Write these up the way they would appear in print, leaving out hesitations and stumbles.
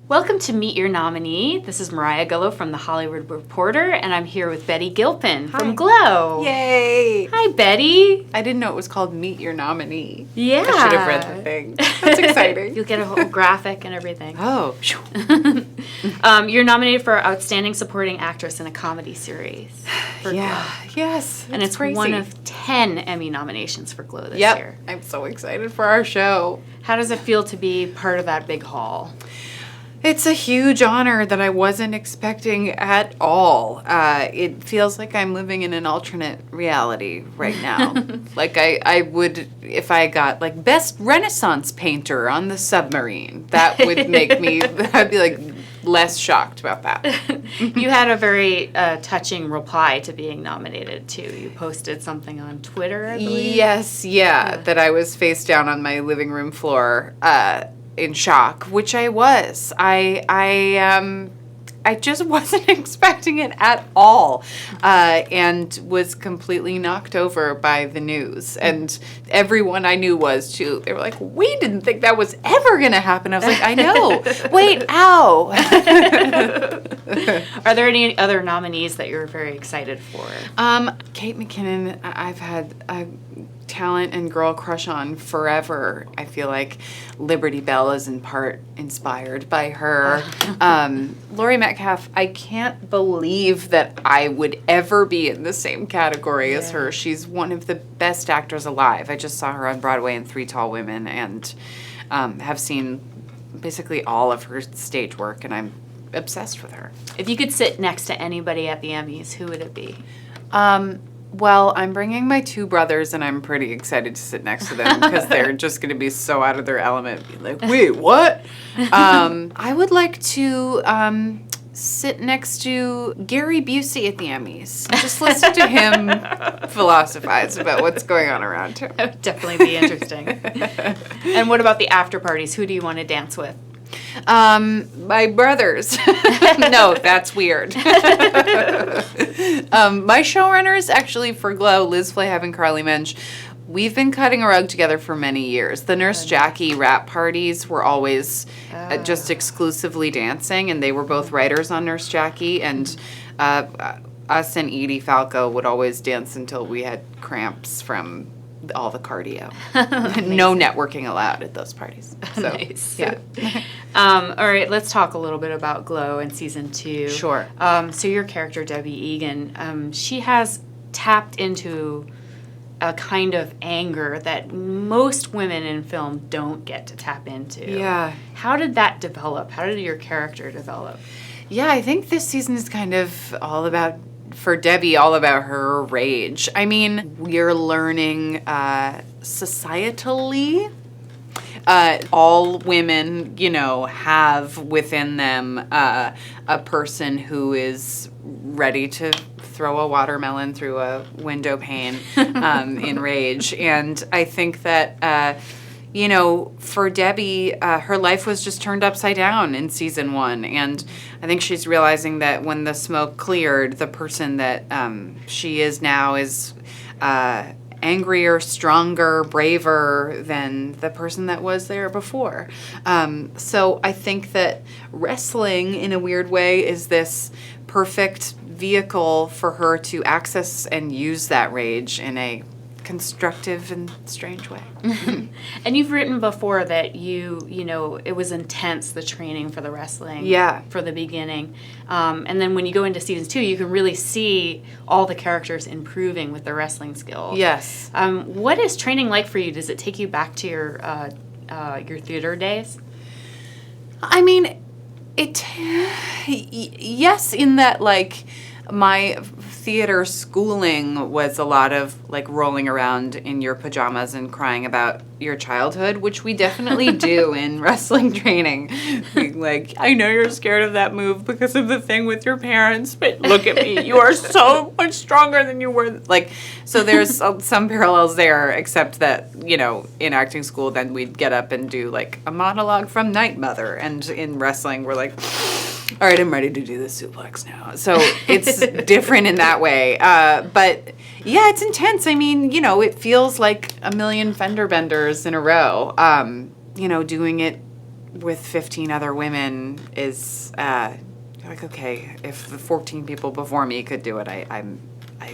Welcome to Meet Your Nominee. This is Mariah Gullo from The Hollywood Reporter, and I'm here with Betty Gilpin from Glow. Yay! Hi, Betty. I didn't know it was called Meet Your Nominee. Yeah. I should have read the thing. That's exciting. You'll get a whole graphic and everything. Oh. You're nominated for Outstanding Supporting Actress in a Comedy Series for Glow. Yes. And it's crazy. one of 10 Emmy nominations for Glow this Yep. year. I'm so excited for our show. How does it feel to be part of that big haul? It's a huge honor that I wasn't expecting at all. It feels like I'm living in an alternate reality right now. Like I would, if I got like best Renaissance painter on the submarine, that would make me, I'd be like less shocked about that. You had a very touching reply to being nominated too. You posted something on Twitter, I believe. Yes, that I was face down on my living room floor, in shock, which I was. I just wasn't expecting it at all, and was completely knocked over by the news. And everyone I knew was too. They were like, "We didn't think that was ever going to happen." I was like, "I know. Wait, ow." Are there any other nominees that you're very excited for? Kate McKinnon, I've had a talent and girl crush on forever. I feel like Liberty Bell is in part inspired by her. Laurie Metcalf, I can't believe that I would ever be in the same category as her. She's one of the best actors alive. I just saw her on Broadway in Three Tall Women and have seen basically all of her stage work, and I'm obsessed with her. If you could sit next to anybody at the Emmys, who would it be? Well, I'm bringing my two brothers, and I'm pretty excited to sit next to them because they're just going to be so out of their element. Be like, wait, what? I would like to sit next to Gary Busey at the Emmys. Just listen to him philosophize about what's going on around him. That would definitely be interesting. And what about the after parties? Who do you want to dance with? My brothers. No, that's weird. My showrunners, actually, for Glow, Liz Flahav and Carly Mensch, we've been cutting a rug together for many years. The Nurse Jackie rap parties were always just exclusively dancing, and they were both writers on Nurse Jackie, and us and Edie Falco would always dance until we had cramps from all the cardio. No networking allowed at those parties. So, nice. Yeah. All right, let's talk a little bit about Glow in season 2. Sure. So your character, Debbie Egan, she has tapped into a kind of anger that most women in film don't get to tap into. Yeah. How did that develop? How did your character develop? Yeah, I think this season is kind of all about, for Debbie, all about her rage. I mean, we're learning societally, all women, have within them a person who is ready to throw a watermelon through a window pane in rage. And I think that, for Debbie, her life was just turned upside down in season 1. And I think she's realizing that when the smoke cleared, the person that she is now is angrier, stronger, braver than the person that was there before. So I think that wrestling, in a weird way, is this perfect vehicle for her to access and use that rage in a constructive and strange way. And you've written before that it was intense, the training for the wrestling. Yeah. For the beginning. And then when you go into season 2, you can really see all the characters improving with their wrestling skills. Yes. What is training like for you? Does it take you back to your theater days? I mean, yes, in that, like, my theater schooling was a lot of like rolling around in your pajamas and crying about your childhood, which we definitely do in wrestling training. Being like, I know you're scared of that move because of the thing with your parents, but look at me, you are so much stronger than you were. Like, so there's some parallels there, except that, in acting school, then we'd get up and do like a monologue from Night Mother, and in wrestling, we're like, all right, I'm ready to do the suplex now. So it's different in that way. But yeah, it's intense. I mean, it feels like a million fender benders in a row, doing it with 15 other women is like, okay, if the 14 people before me could do it, I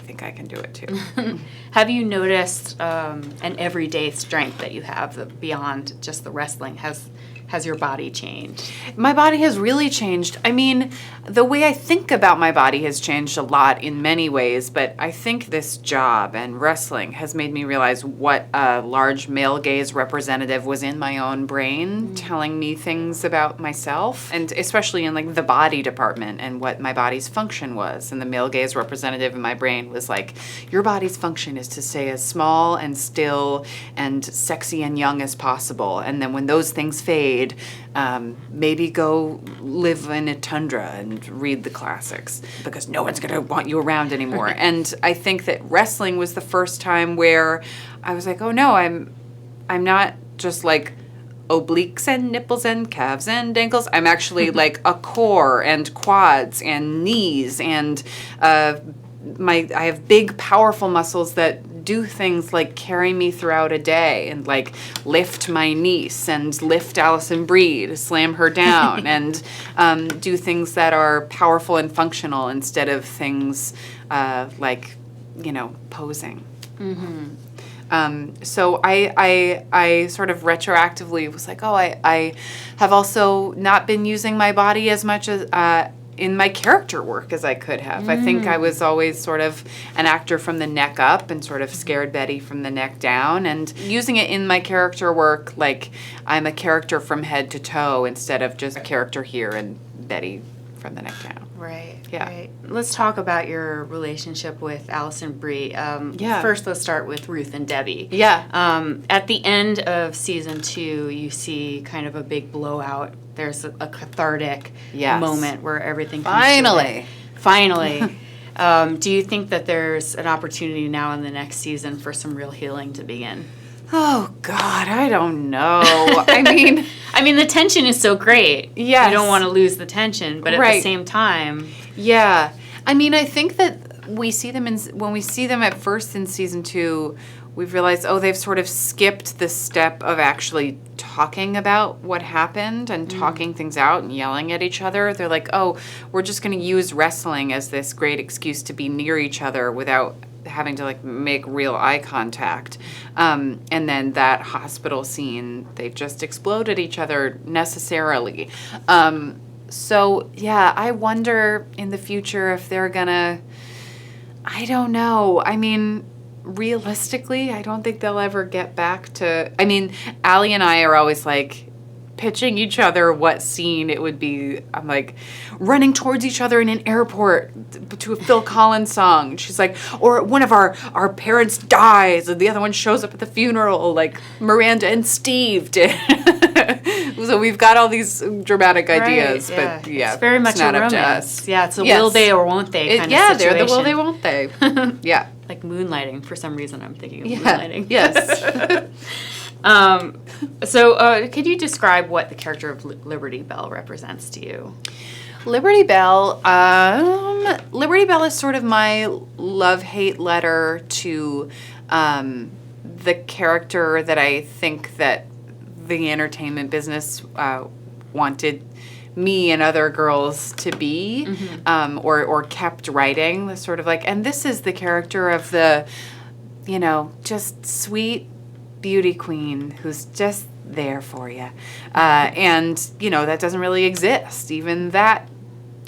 think I can do it too. Have you noticed an everyday strength that you have beyond just the wrestling? Has your body changed? My body has really changed. I mean, the way I think about my body has changed a lot in many ways, but I think this job and wrestling has made me realize what a large male gaze representative was in my own brain, telling me things about myself, and especially in like the body department and what my body's function was. And the male gaze representative in my brain was like, your body's function is to stay as small and still and sexy and young as possible. And then when those things fade, maybe go live in a tundra and read the classics because no one's going to want you around anymore. And I think that wrestling was the first time where I was like, oh no, I'm not just like obliques and nipples and calves and ankles. I'm actually like a core and quads and knees and I have big, powerful muscles that do things like carry me throughout a day and like lift my niece and lift Allison Brie to slam her down and do things that are powerful and functional instead of things like, posing. So I sort of retroactively was like, oh, I have also not been using my body as much as in my character work as I could have. I think I was always sort of an actor from the neck up and sort of scared Betty from the neck down, and using it in my character work like I'm a character from head to toe instead of just a character here and Betty from the neck down. Right. Yeah. Right. Let's talk about your relationship with Allison Brie. First, let's start with Ruth and Debbie. Yeah. At the end of season 2, you see kind of a big blowout. There's a cathartic moment where everything comes together. Finally. Do you think that there's an opportunity now in the next season for some real healing to begin? Oh God, I don't know. I mean, the tension is so great. Yes. You don't want to lose the tension, but at the same time, yeah. I mean, I think that we see them when we see them at first in season 2, we've realized, they've sort of skipped the step of actually talking about what happened and talking things out and yelling at each other. They're like, we're just going to use wrestling as this great excuse to be near each other without having to like make real eye contact. And then that hospital scene, they've just exploded each other necessarily. So yeah, I wonder in the future if they're gonna, I don't know. I mean, realistically, I don't think they'll ever get back to, Allie and I are always like pitching each other what scene it would be. I'm like running towards each other in an airport to a Phil Collins song. She's like, or one of our parents dies and the other one shows up at the funeral like Miranda and Steve did. So we've got all these dramatic ideas, but yeah, it's very much not a up romance. to us. Yeah, it's a will they or won't they kind of situation. They're the will they, won't they. Yeah. Like moonlighting. For some reason, I'm thinking of moonlighting. Yes. So could you describe what the character of Liberty Bell represents to you? Liberty Bell is sort of my love-hate letter to the character that I think that the entertainment business wanted me and other girls to be, or kept writing. The sort of like, and this is the character of the, just sweet beauty queen who's just there for you. And, that doesn't really exist. Even that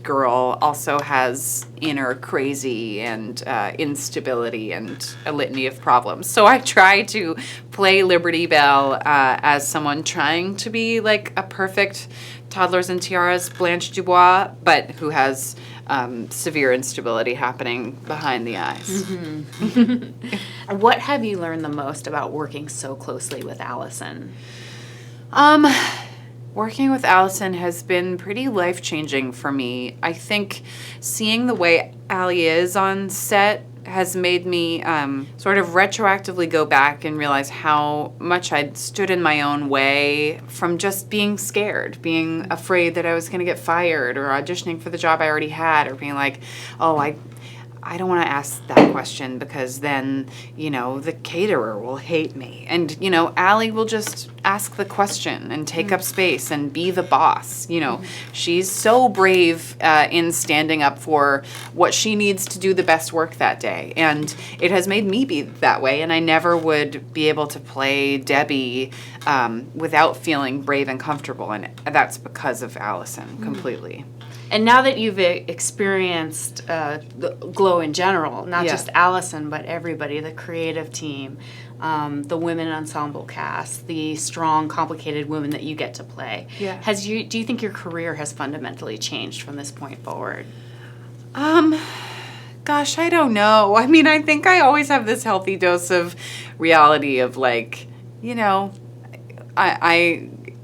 girl also has inner crazy and instability and a litany of problems. So I try to play Liberty Bell as someone trying to be like a perfect Toddlers and Tiaras Blanche Dubois, but who has severe instability happening behind the eyes. What have you learned the most about working so closely with Allison? Working with Allison has been pretty life-changing for me. I think seeing the way Allie is on set has made me sort of retroactively go back and realize how much I'd stood in my own way from just being scared, being afraid that I was going to get fired or auditioning for the job I already had, or being like, I don't want to ask that question because then, the caterer will hate me. And, Allie will just ask the question and take up space and be the boss. She's so brave in standing up for what she needs to do the best work that day. And it has made me be that way. And I never would be able to play Debbie without feeling brave and comfortable. And that's because of Allison completely. And now that you've experienced the Glow in general, not just Allison, but everybody, the creative team, the women ensemble cast, the strong, complicated women that you get to play, do you think your career has fundamentally changed from this point forward? Gosh, I don't know. I mean, I think I always have this healthy dose of reality of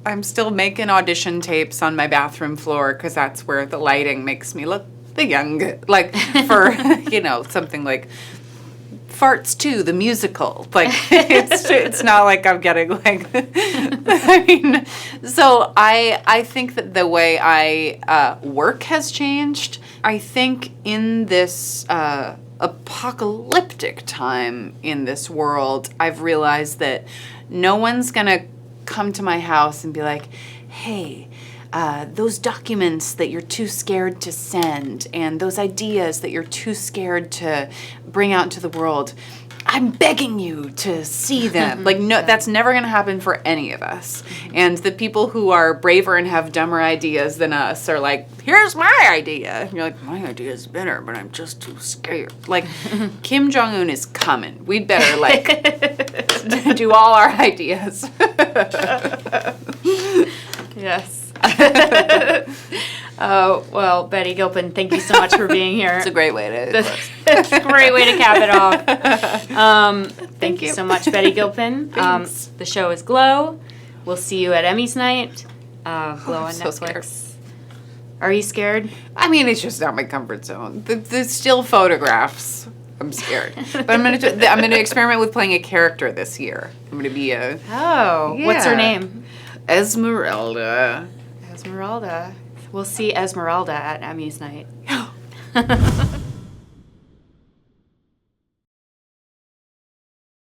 I'm still making audition tapes on my bathroom floor because that's where the lighting makes me look the young, for, something like Farts 2, the musical. It's not like I'm getting, so I think that the way I work has changed. I think in this apocalyptic time in this world, I've realized that no one's going to come to my house and be like, hey, those documents that you're too scared to send and those ideas that you're too scared to bring out into the world, I'm begging you to see them. No, that's never going to happen for any of us. And the people who are braver and have dumber ideas than us are like, here's my idea. And you're like, my idea is better, but I'm just too scared. Kim Jong-un is coming. We'd better, do all our ideas. Yes. Well, Betty Gilpin, thank you so much for being here. It's a great way to great way to cap it off. Thank you so much, Betty Gilpin. The show is Glow. We'll see you at Emmys night. Glow on Netflix. Scared. Are you scared? I mean, it's just not my comfort zone. The still photographs. I'm scared, but I'm gonna experiment with playing a character this year. I'm gonna be what's her name? Esmeralda. Esmeralda. We'll see Esmeralda at Emmys night.